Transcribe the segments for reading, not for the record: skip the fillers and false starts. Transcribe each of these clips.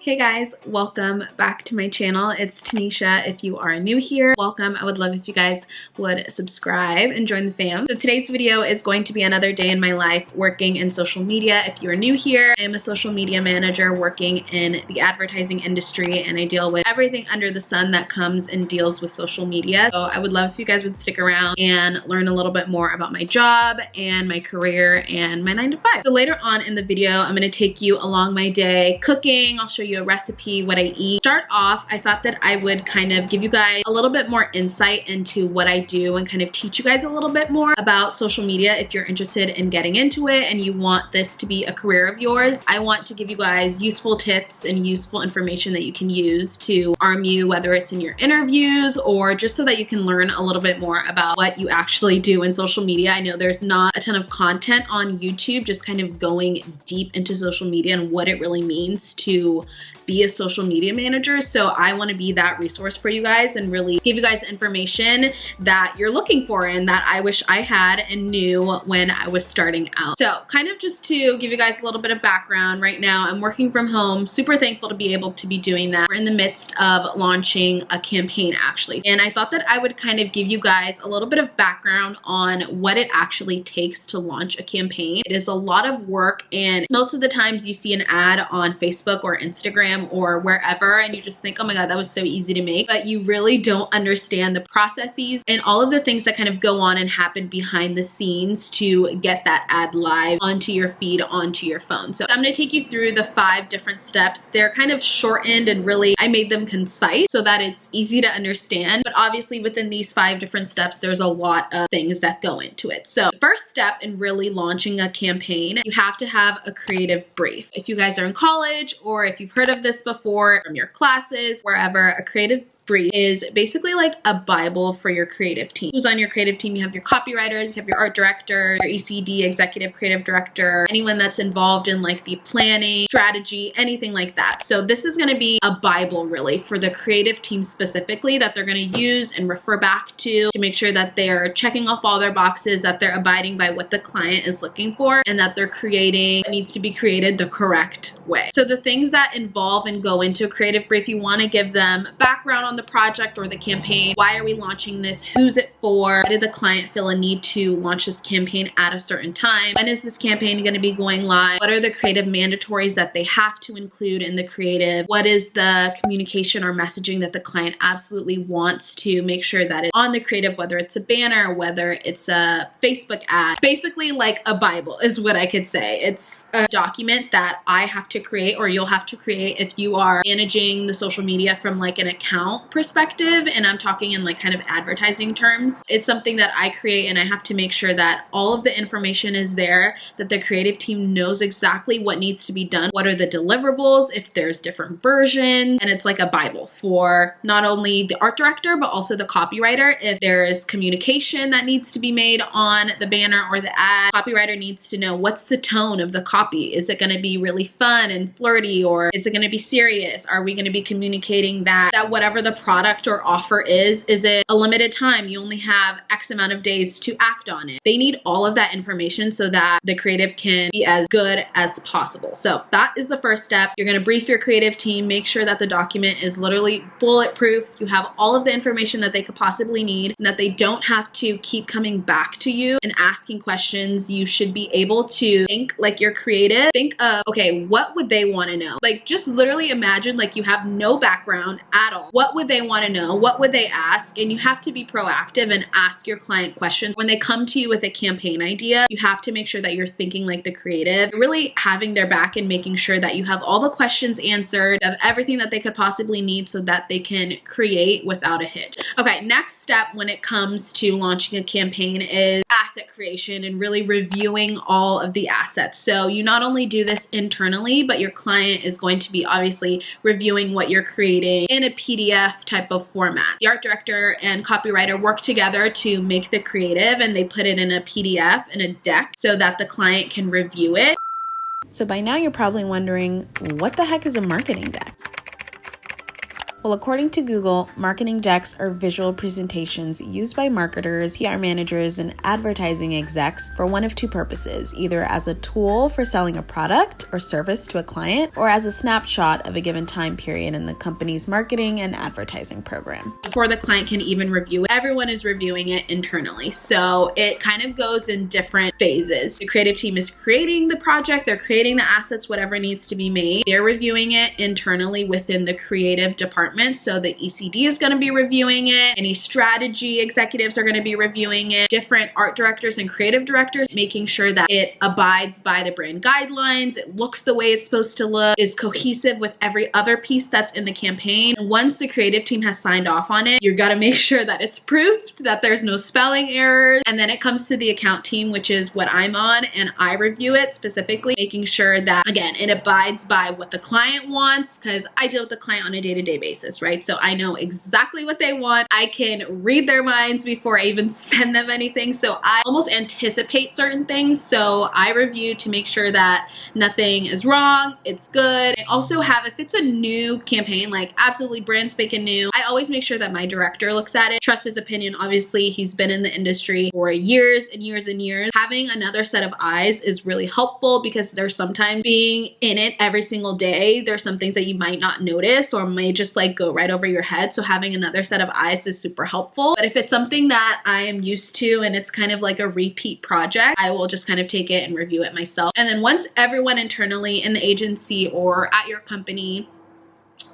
Hey guys, welcome back to my channel. It's Tanisha. If you are new here, welcome. I would love if you guys would subscribe and join the fam. So today's video is going to be another day in my life working in social media. If you are new here, I am a social media manager working in the advertising industry, and I deal with everything under the sun that comes and deals with social media. So I would love if you guys would stick around and learn a little bit more about my job and my career and my 9 to 5. So later on in the video, I'm going to take you along my day cooking. I'll show you a recipe, what I eat. Start off, I thought that I would kind of give you guys a little bit more insight into what I do and kind of teach you guys a little bit more about social media if you're interested in getting into it and you want this to be a career of yours. I want to give you guys useful tips and useful information that you can use to arm you, whether it's in your interviews or just so that you can learn a little bit more about what you actually do in social media. I know there's not a ton of content on YouTube just kind of going deep into social media and what it really means to be a social media manager. So I want to be that resource for you guys and really give you guys information that you're looking for and that I wish I had and knew when I was starting out. So kind of just to give you guys a little bit of background, right now I'm working from home, super thankful to be able to be doing that. We're in the midst of launching a campaign actually. And I thought that I would kind of give you guys a little bit of background on what it actually takes to launch a campaign. It is a lot of work, and most of the times you see an ad on Facebook or Instagram or wherever and you just think, oh my god, that was so easy to make, but you really don't understand the processes and all of the things that kind of go on and happen behind the scenes to get that ad live onto your feed, onto your phone. So I'm going to take you through the 5 different steps. They're kind of shortened and really I made them concise so that it's easy to understand, but obviously within these 5 different steps there's a lot of things that go into it. So the first step in really launching a campaign, you have to have a creative brief. If you guys are in college or if you've heard of this before from your classes, wherever, a creative brief is basically like a Bible for your creative team. Who's on your creative team? You have your copywriters, you have your art director, your ECD, executive creative director, anyone that's involved in like the planning, strategy, anything like that. So this is going to be a Bible really for the creative team specifically that they're going to use and refer back to make sure that they're checking off all their boxes, that they're abiding by what the client is looking for, and that they're creating what needs to be created the correct way. So the things that involve and go into a creative brief, you want to give them background on the project or the campaign. Why are we launching this? Who's it for? Why did the client feel a need to launch this campaign at a certain time? When is this campaign going to be going live? What are the creative mandatories that they have to include in the creative? What is the communication or messaging that the client absolutely wants to make sure that it's on the creative, whether it's a banner, whether it's a Facebook ad? Basically like a Bible is what I could say. It's a document that I have to create or you'll have to create if you are managing the social media from like an account perspective, and I'm talking in like kind of advertising terms. It's something that I create and I have to make sure that all of the information is there, that the creative team knows exactly what needs to be done, what are the deliverables, if there's different versions, and it's like a Bible for not only the art director but also the copywriter. If there's communication that needs to be made on the banner or the ad, copywriter needs to know what's the tone of the copy. Is it going to be really fun and flirty, or is it going to be serious? Are we going to be communicating that whatever the product or offer is it a limited time? You only have X amount of days to act on it. They need all of that information so that the creative can be as good as possible. So that is the first step. You're going to brief your creative team, make sure that the document is literally bulletproof. You have all of the information that they could possibly need and that they don't have to keep coming back to you and asking questions. You should be able to think like you're creative. Think of, okay, what would they want to know? Like just literally imagine like you have no background at all. What would they want to know? What would they ask? And you have to be proactive and ask your client questions. When they come to you with a campaign idea, you have to make sure that you're thinking like the creative, really having their back and making sure that you have all the questions answered, of everything that they could possibly need so that they can create without a hitch. Okay, next step when it comes to launching a campaign is asset creation and really reviewing all of the assets. So you not only do this internally, but your client is going to be obviously reviewing what you're creating in a PDF type of format. The art director and copywriter work together to make the creative and they put it in a PDF, in a deck, so that the client can review it. So by now you're probably wondering, what the heck is a marketing deck? Well, according to Google, marketing decks are visual presentations used by marketers, PR managers, and advertising execs for one of two purposes, either as a tool for selling a product or service to a client, or as a snapshot of a given time period in the company's marketing and advertising program. Before the client can even review it, everyone is reviewing it internally. So it kind of goes in different phases. The creative team is creating the project, they're creating the assets, whatever needs to be made. They're reviewing it internally within the creative department. So the ECD is going to be reviewing it. Any strategy executives are going to be reviewing it. Different art directors and creative directors, making sure that it abides by the brand guidelines, it looks the way it's supposed to look, is cohesive with every other piece that's in the campaign. And once the creative team has signed off on it, you've got to make sure that it's proofed, that there's no spelling errors. And then it comes to the account team, which is what I'm on, and I review it specifically, making sure that, again, it abides by what the client wants, because I deal with the client on a day-to-day basis, right? So I know exactly what they want. I can read their minds before I even send them anything. So I almost anticipate certain things. So I review to make sure that nothing is wrong, it's good. I also have, if it's a new campaign, like absolutely brand spanking new, I always make sure that my director looks at it, trust his opinion. Obviously, he's been in the industry for years and years and years. Having another set of eyes is really helpful, because there's sometimes being in it every single day, there's some things that you might not notice or may just like go right over your head. So having another set of eyes is super helpful. But if it's something that I am used to and it's kind of like a repeat project, I will just kind of take it and review it myself. And then once everyone internally in the agency or at your company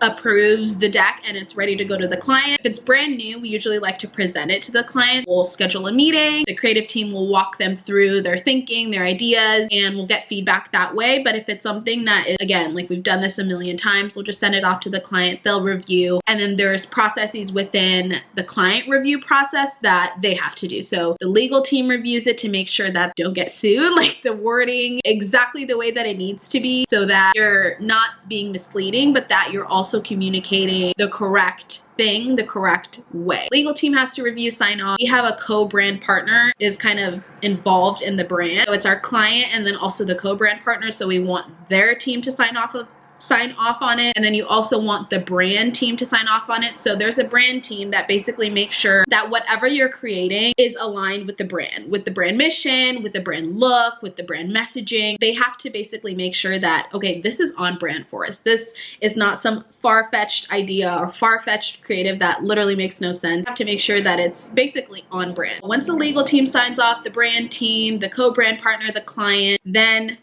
approves the deck and it's ready to go to the client. If it's brand new, we usually like to present it to the client. We'll schedule a meeting. The creative team will walk them through their thinking, their ideas, and we'll get feedback that way. But if it's something that is, again, like we've done this a million times, we'll just send it off to the client, they'll review, and then there's processes within the client review process that they have to do. So the legal team reviews it to make sure that don't get sued, like the wording exactly the way that it needs to be, so that you're not being misleading, but that you're also communicating the correct thing the correct way. Legal team has to review, sign off. We have a co-brand partner is kind of involved in the brand. So it's our client and then also the co-brand partner. So we want their team to sign off on it, and then you also want the brand team to sign off on it. So there's a brand team that basically makes sure that whatever you're creating is aligned with the brand mission, with the brand look, with the brand messaging. They have to basically make sure that, okay, this is on brand for us. This is not some far-fetched idea or far-fetched creative that literally makes no sense. You have to make sure that it's basically on brand. Once the legal team signs off, the brand team, the co-brand partner, the client, then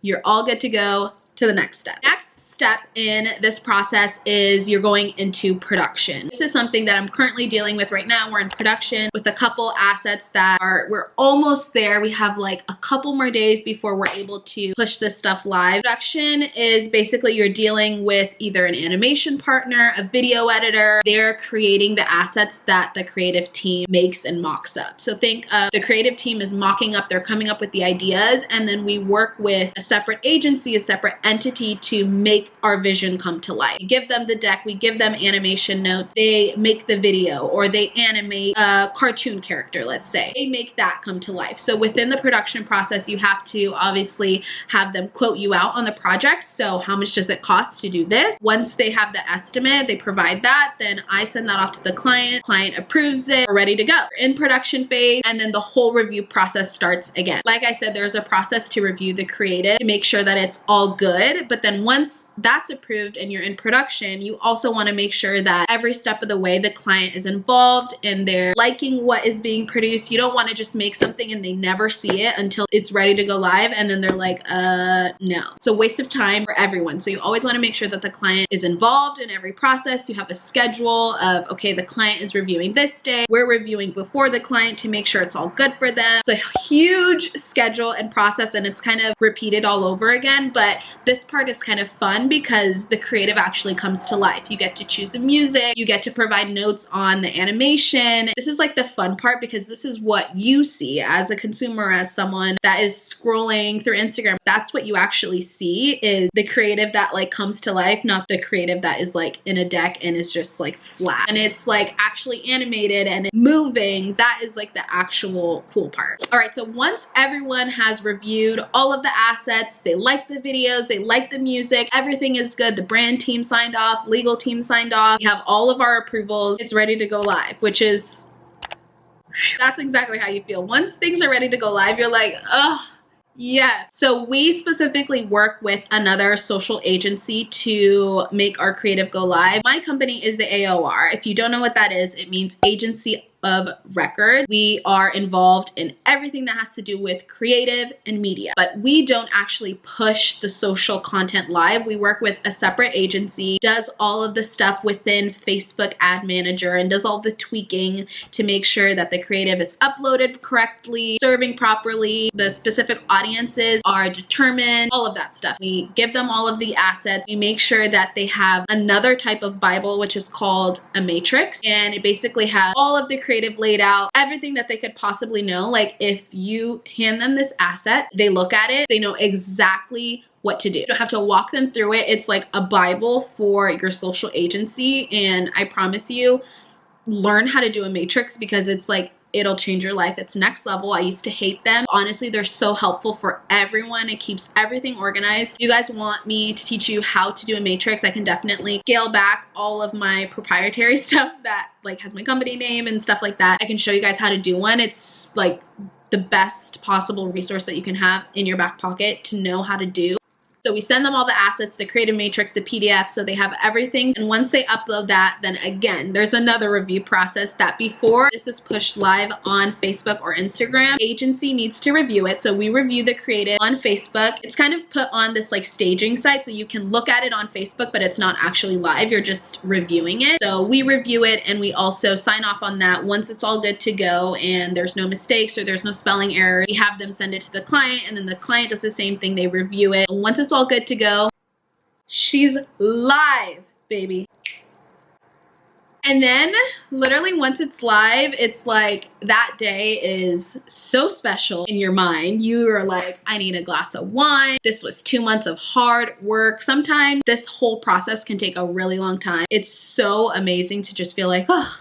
you're all good to go to the next step. Next step in this process is you're going into production. This is something that I'm currently dealing with right now. We're in production with a couple assets that we're almost there. We have like a couple more days before we're able to push this stuff live. Production is basically you're dealing with either an animation partner, a video editor. They're creating the assets that the creative team makes and mocks up. So think of the creative team is mocking up, they're coming up with the ideas, and then we work with a separate agency, a separate entity to make our vision come to life. We give them the deck, we give them animation notes, they make the video, or they animate a cartoon character, let's say. They make that come to life. So within the production process, you have to obviously have them quote you out on the project. So how much does it cost to do this? Once they have the estimate, they provide that, then I send that off to the client approves it, we're ready to go. We're in production phase, and then the whole review process starts again. Like I said, there's a process to review the creative to make sure that it's all good, but then once that's approved and you're in production, you also want to make sure that every step of the way the client is involved and they're liking what is being produced. You don't want to just make something and they never see it until it's ready to go live and then they're like, no. It's a waste of time for everyone. So you always want to make sure that the client is involved in every process. You have a schedule of, okay, the client is reviewing this day. We're reviewing before the client to make sure it's all good for them. It's a huge schedule and process, and it's kind of repeated all over again, but this part is kind of fun because the creative actually comes to life. You get to choose the music, you get to provide notes on the animation. This is like the fun part because this is what you see as a consumer, as someone that is scrolling through Instagram. That's what you actually see, is the creative that like comes to life, not the creative that is like in a deck and is just like flat. And it's like actually animated and moving. That is like the actual cool part. All right, so once everyone has reviewed all of the assets, they like the videos, they like the music, everything everything is good. The brand team signed off, legal team signed off. We have all of our approvals. It's ready to go live, which is, that's exactly how you feel. Once things are ready to go live, you're like, oh, yes. So we specifically work with another social agency to make our creative go live. My company is the AOR. If you don't know what that is, it means Agency of Record. We are involved in everything that has to do with creative and media, but we don't actually push the social content live. We work with a separate agency, does all of the stuff within Facebook Ad Manager and does all the tweaking to make sure that the creative is uploaded correctly, serving properly, the specific audiences are determined, all of that stuff. We give them all of the assets. We make sure that they have another type of Bible, which is called a matrix, and it basically has all of the creative laid out, everything that they could possibly know. Like if you hand them this asset, they look at it, they know exactly what to do. You don't have to walk them through it. It's like a Bible for your social agency, and I promise you, learn how to do a matrix because it's like, it'll change your life. It's next level. I used to hate them. Honestly, they're so helpful for everyone. It keeps everything organized. If you guys want me to teach you how to do a matrix, I can definitely scale back all of my proprietary stuff that like has my company name and stuff like that. I can show you guys how to do one. It's like the best possible resource that you can have in your back pocket to know how to do. So we send them all the assets, the creative matrix, the PDF, so they have everything. And once they upload that, then again, there's another review process that before this is pushed live on Facebook or Instagram, agency needs to review it. So we review the creative on Facebook. It's kind of put on this like staging site, so you can look at it on Facebook, but it's not actually live. You're just reviewing it. So we review it and we also sign off on that. Once it's all good to go and there's no mistakes or there's no spelling error, we have them send it to the client, and then the client does the same thing. They review it. And once it's all good to go, she's live, baby. And then literally once it's live, it's like that day is so special in your mind. You are like, I need a glass of wine. This was 2 months of hard work. Sometimes this whole process can take a really long time. It's so amazing to just feel like, oh,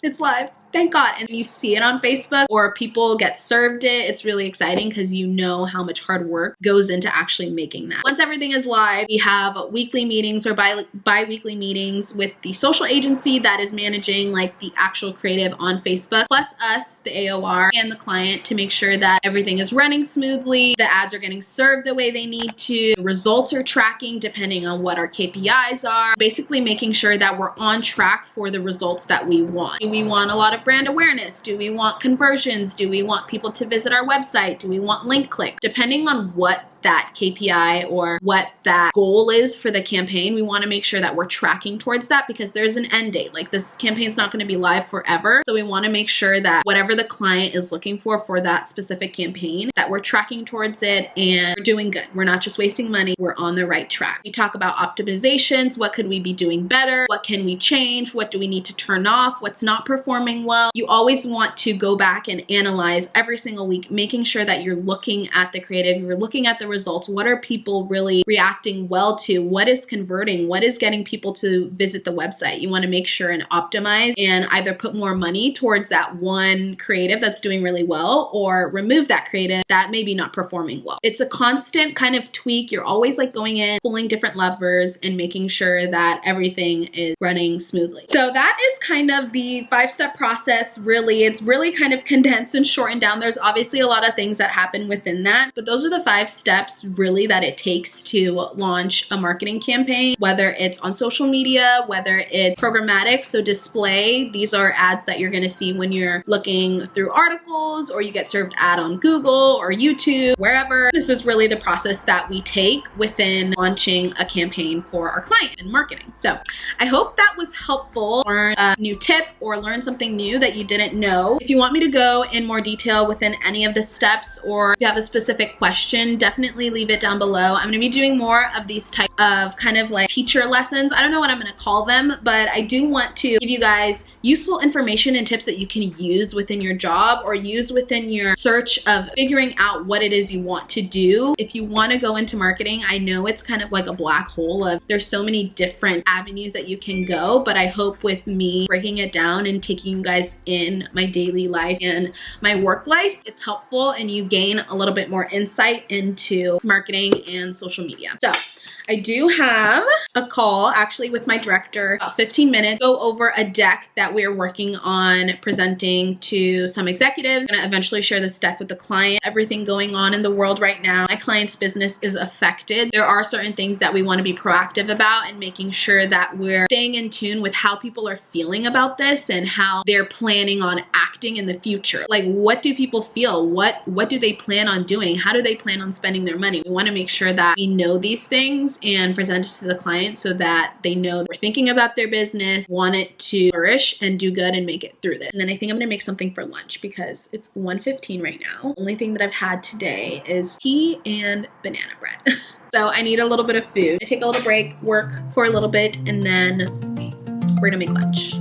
it's live. Thank God. And you see it on Facebook or people get served it. It's really exciting because you know how much hard work goes into actually making that. Once everything is live, we have weekly meetings or bi-weekly meetings with the social agency that is managing like the actual creative on Facebook, plus us, the AOR, and the client to make sure that everything is running smoothly, the ads are getting served the way they need to, the results are tracking depending on what our KPIs are, basically making sure that we're on track for the results that we want. Do we want a lot of brand awareness? Do we want conversions? Do we want people to visit our website? Do we want link click? Depending on what that KPI or what that goal is for the campaign, we want to make sure that we're tracking towards that because there's an end date. Like this campaign's not going to be live forever. So we want to make sure that whatever the client is looking for that specific campaign, that we're tracking towards it and we're doing good. We're not just wasting money. We're on the right track. We talk about optimizations. What could we be doing better? What can we change? What do we need to turn off? What's not performing well? You always want to go back and analyze every single week, making sure that you're looking at the creative, you're looking at the results. What are people really reacting well to? What is converting? What is getting people to visit the website? You want to make sure and optimize and either put more money towards that one creative that's doing really well or remove that creative that maybe not performing well. It's a constant kind of tweak. You're always like going in, pulling different levers and making sure that everything is running smoothly. So that is kind of the 5-step process. Really, it's really kind of condensed and shortened down. There's obviously a lot of things that happen within that, but those are the 5 steps really that it takes to launch a marketing campaign, whether it's on social media, whether it's programmatic, so display. These are ads that you're going to see when you're looking through articles or you get served ad on Google or YouTube, wherever. This is really the process that we take within launching a campaign for our client in marketing. So I hope that was helpful. Learn a new tip or learn something new that you didn't know. If you want me to go in more detail within any of the steps or if you have a specific question, definitely leave it down below. I'm going to be doing more of these type of kind of like teacher lessons. I don't know what I'm going to call them, but I do want to give you guys useful information and tips that you can use within your job or use within your search of figuring out what it is you want to do. If you want to go into marketing, I know it's kind of like a black hole of there's so many different avenues that you can go, but I hope with me breaking it down and taking you guys in my daily life and my work life, it's helpful and you gain a little bit more insight into into marketing and social media. So I do have a call actually with my director, about 15 minutes, go over a deck that we're working on presenting to some executives. I'm gonna eventually share this deck with the client. Everything going on in the world right now, my client's business is affected. There are certain things that we want to be proactive about and making sure that we're staying in tune with how people are feeling about this and how they're planning on acting in the future. Like, what do people feel? What do they plan on doing? How do they plan on spending their money? We want to make sure that we know these things and present it to the client so that they know that we're thinking about their business, want it to flourish and do good and make it through this. And then I think I'm gonna make something for lunch because it's 1:15 right now. Only thing that I've had today is tea and banana bread. So I need a little bit of food. I take a little break, work for a little bit, and then we're gonna make lunch.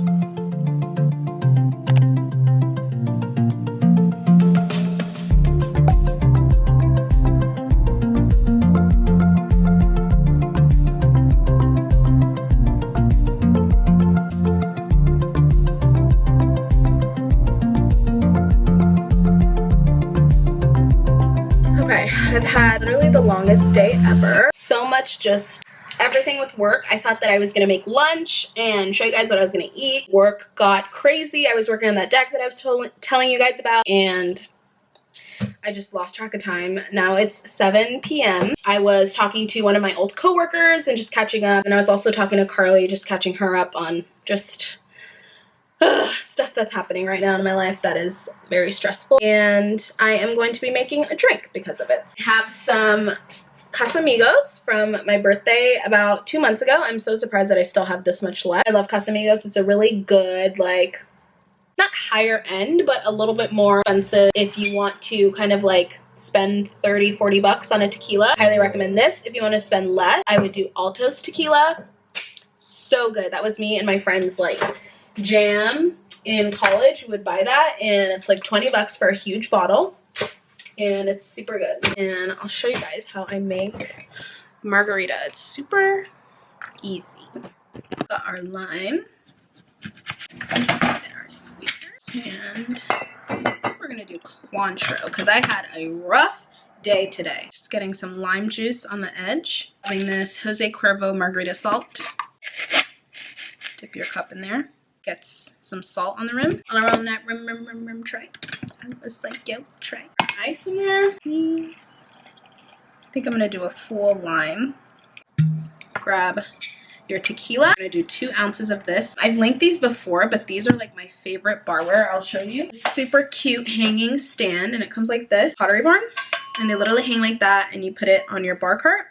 Okay, I've had literally the longest day ever. So much just everything with work. I thought that I was gonna make lunch and show you guys what I was gonna eat. Work got crazy. I was working on that deck that I was telling you guys about, and I just lost track of time. Now it's 7 p.m. I was talking to one of my old coworkers and just catching up, and I was also talking to Carly, just catching her up on just stuff that's happening right now in my life that is very stressful. And I am going to be making a drink because of it. I have some Casamigos from my birthday about 2 months ago. I'm so surprised that I still have this much left. I love Casamigos. It's a really good, like, not higher end, but a little bit more expensive if you want to kind of like spend 30-40 bucks on a tequila. Highly recommend this. If you want to spend less, I would do Altos tequila. So good. That was me and my friends like jam in college. We would buy that and it's like 20 bucks for a huge bottle and it's super good. And I'll show you guys how I make margarita. It's super easy. Got our lime and our squeezers, and we're gonna do Cointreau because I had a rough day today. Just getting some lime juice on the edge. Having this Jose Cuervo margarita salt. Dip your cup in there. Gets some salt on the rim. All around that rim tray. I was like, yo, tray. Ice in there, please. I think I'm gonna do a full lime. Grab your tequila. I'm gonna do 2 ounces of this. I've linked these before, but these are like my favorite barware. I'll show you. Super cute hanging stand, and it comes like this. Pottery Barn. And they literally hang like that, and you put it on your bar cart.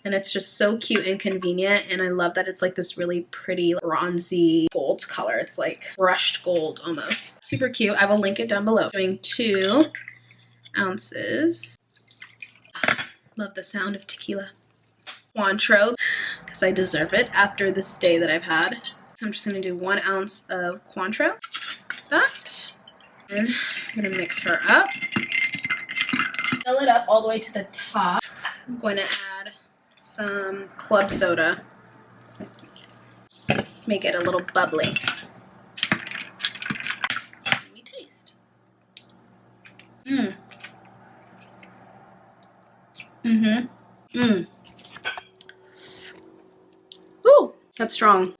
And it's just so cute and convenient, and I love that it's like this really pretty bronzy gold color. It's like brushed gold almost. Super cute. I will link it down below. Doing 2 ounces. Love the sound of tequila. Cointreau, because I deserve it after this day that I've had. So I'm just gonna do 1 ounce of Cointreau. That. And I'm gonna mix her up. Fill it up all the way to the top. I'm going to add some club soda. Make it a little bubbly. Let me taste. Ooh, that's strong.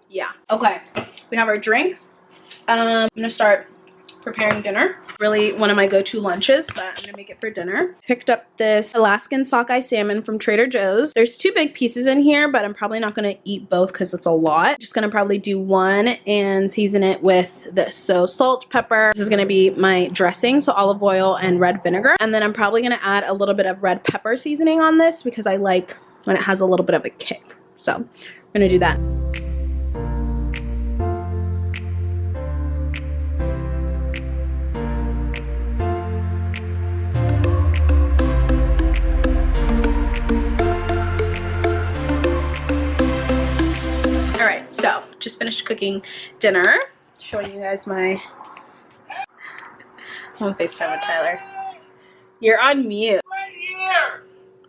Yeah. Okay. We have our drink. I'm gonna start preparing dinner. Really one of my go-to lunches, but I'm gonna make it for dinner. Picked up this Alaskan sockeye salmon from Trader Joe's. There's 2 big pieces in here, but I'm probably not gonna eat both because it's a lot. Just gonna probably do 1 and season it with this. So salt, pepper. This is gonna be my dressing, so olive oil and red vinegar. And then I'm probably gonna add a little bit of red pepper seasoning on this because I like when it has a little bit of a kick. So I'm gonna do that. So, just finished cooking dinner. Showing you guys my... I'm on FaceTime with Tyler. You're on mute.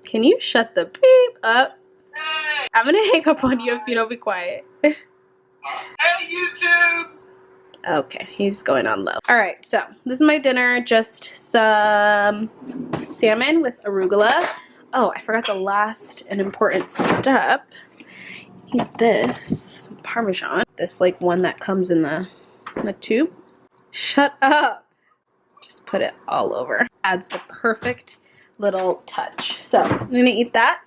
Can you shut the beep up? I'm gonna hang up on you if you don't be quiet. Hey, YouTube! Okay, he's going on low. All right, so this is my dinner. Just some salmon with arugula. Oh, I forgot the last and important step. Eat this, some Parmesan. This like one that comes in the tube. Shut up. Just put it all over. Adds the perfect little touch. So I'm gonna eat that.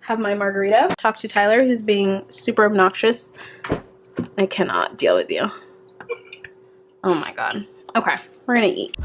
Have my margarita. Talk to Tyler, who's being super obnoxious. I cannot deal with you. Oh my god. Okay, we're gonna eat.